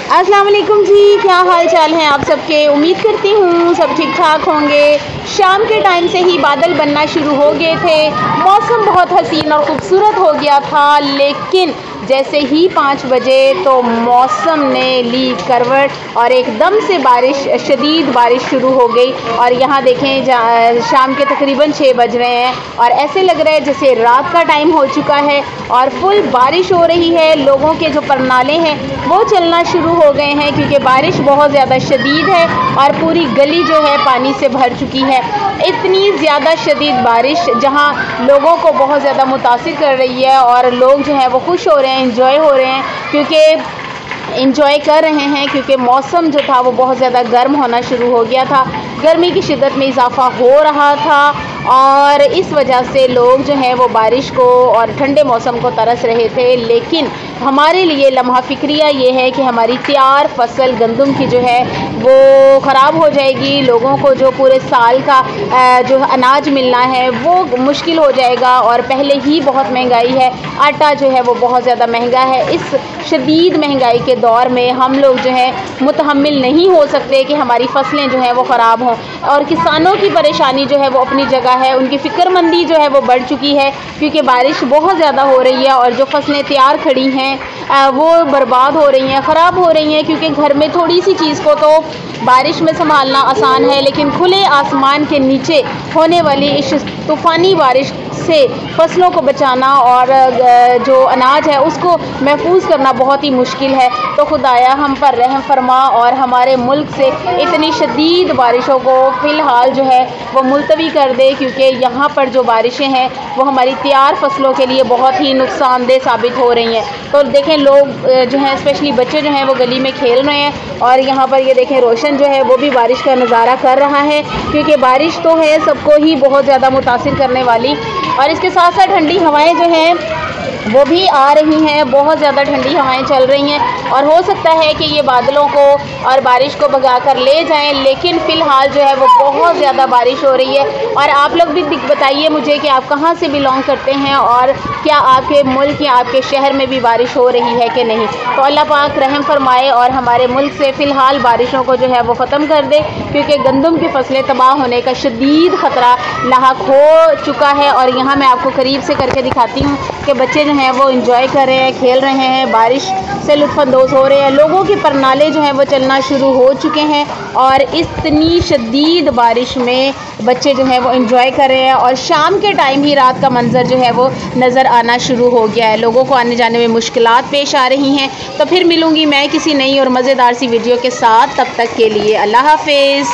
अस्सलाम वालेकुम जी, क्या हाल चाल हैं आप सबके। उम्मीद करती हूँ सब ठीक ठाक होंगे। शाम के टाइम से ही बादल बनना शुरू हो गए थे, मौसम बहुत हसीन और ख़ूबसूरत हो गया था, लेकिन जैसे ही 5 बजे तो मौसम ने ली करवट और एकदम से शदीद बारिश शुरू हो गई। और यहाँ देखें शाम के तकरीबन 6 बज रहे हैं और ऐसे लग रहा है जैसे रात का टाइम हो चुका है और फुल बारिश हो रही है। लोगों के जो परनाले हैं वो चलना शुरू हो गए हैं क्योंकि बारिश बहुत ज़्यादा शदीद है और पूरी गली जो है पानी से भर चुकी है। इतनी ज़्यादा शदीद बारिश जहाँ लोगों को बहुत ज़्यादा मुतासिर कर रही है और लोग जो हैं वो खुश हो रहे हैं, इंजॉय हो रहे हैं क्योंकि मौसम जो था वो बहुत ज़्यादा गर्म होना शुरू हो गया था। गर्मी की शिद्दत में इजाफा हो रहा था और इस वजह से लोग जो हैं वो बारिश को और ठंडे मौसम को तरस रहे थे। लेकिन हमारे लिए लम्हा फ़िक्रिया ये है कि हमारी तैयार फसल गंदम की जो है वो ख़राब हो जाएगी। लोगों को जो पूरे साल का जो अनाज मिलना है वो मुश्किल हो जाएगा और पहले ही बहुत महंगाई है, आटा जो है वो बहुत ज़्यादा महंगा है। इस शदीद महंगाई के दौर में हम लोग जो है मुतहम्मिल नहीं हो सकते कि हमारी फसलें जो हैं वो ख़राब हों। और किसानों की परेशानी जो है वो अपनी जगह है, उनकी फ़िक्रमंदी जो है वो बढ़ चुकी है क्योंकि बारिश बहुत ज़्यादा हो रही है और जो फसलें तैयार खड़ी हैं वो बर्बाद हो रही हैं, ख़राब हो रही हैं। क्योंकि घर में थोड़ी सी चीज़ को तो बारिश में संभालना आसान है, लेकिन खुले आसमान के नीचे होने वाली इस तूफ़ानी बारिश से फसलों को बचाना और जो अनाज है उसको महफूज करना बहुत ही मुश्किल है। तो खुदाया हम पर रहम फरमा और हमारे मुल्क से इतनी शदीद बारिशों को फ़िलहाल जो है वो मुलतवी कर दे, क्योंकि यहाँ पर जो बारिशें हैं वो हमारी तैयार फसलों के लिए बहुत ही नुकसानदेह साबित हो रही हैं। तो देखें लोग जो हैं स्पेशली बच्चे जो हैं वो गली में खेल रहे हैं और यहाँ पर ये देखें रोशन जो है वो भी बारिश का नज़ारा कर रहा है क्योंकि बारिश तो है सबको ही बहुत ज़्यादा मुतासिर करने वाली। और इसके साथ साथ ठंडी हवाएं जो हैं वो भी आ रही हैं, बहुत ज़्यादा ठंडी हवाएं चल रही हैं और हो सकता है कि ये बादलों को और बारिश को भगा कर ले जाएं। लेकिन फ़िलहाल जो है वो बहुत ज़्यादा बारिश हो रही है। और आप लोग भी बताइए मुझे कि आप कहाँ से बिलोंग करते हैं और क्या आपके मुल्क या आपके शहर में भी बारिश हो रही है कि नहीं। तो अल्लाह पाक रहम फरमाए और हमारे मुल्क से फ़िलहाल बारिशों को जो है वो ख़त्म कर दे, क्योंकि गंदम की फसलें तबाह होने का शदीद ख़तरा लाहक हो चुका है। और यहाँ मैं आपको करीब से करके दिखाती हूँ कि बच्चे जो हैं वो इंजॉय कर रहे हैं, खेल रहे हैं, बारिश से लुत्फ़अंदोज़ हो रहे हैं। लोगों के परनाले जो हैं वो चलना शुरू हो चुके हैं और इतनी शदीद बारिश में बच्चे जो हैं वो इंजॉय कर रहे हैं और शाम के टाइम ही रात का मंजर जो है वो नज़र आना शुरू हो गया है। लोगों को आने जाने में मुश्किलात पेश आ रही हैं। तो फिर मिलूँगी मैं किसी नई और मज़ेदार सी वीडियो के साथ, तब तक के लिए अल्लाह हाफ़िज़।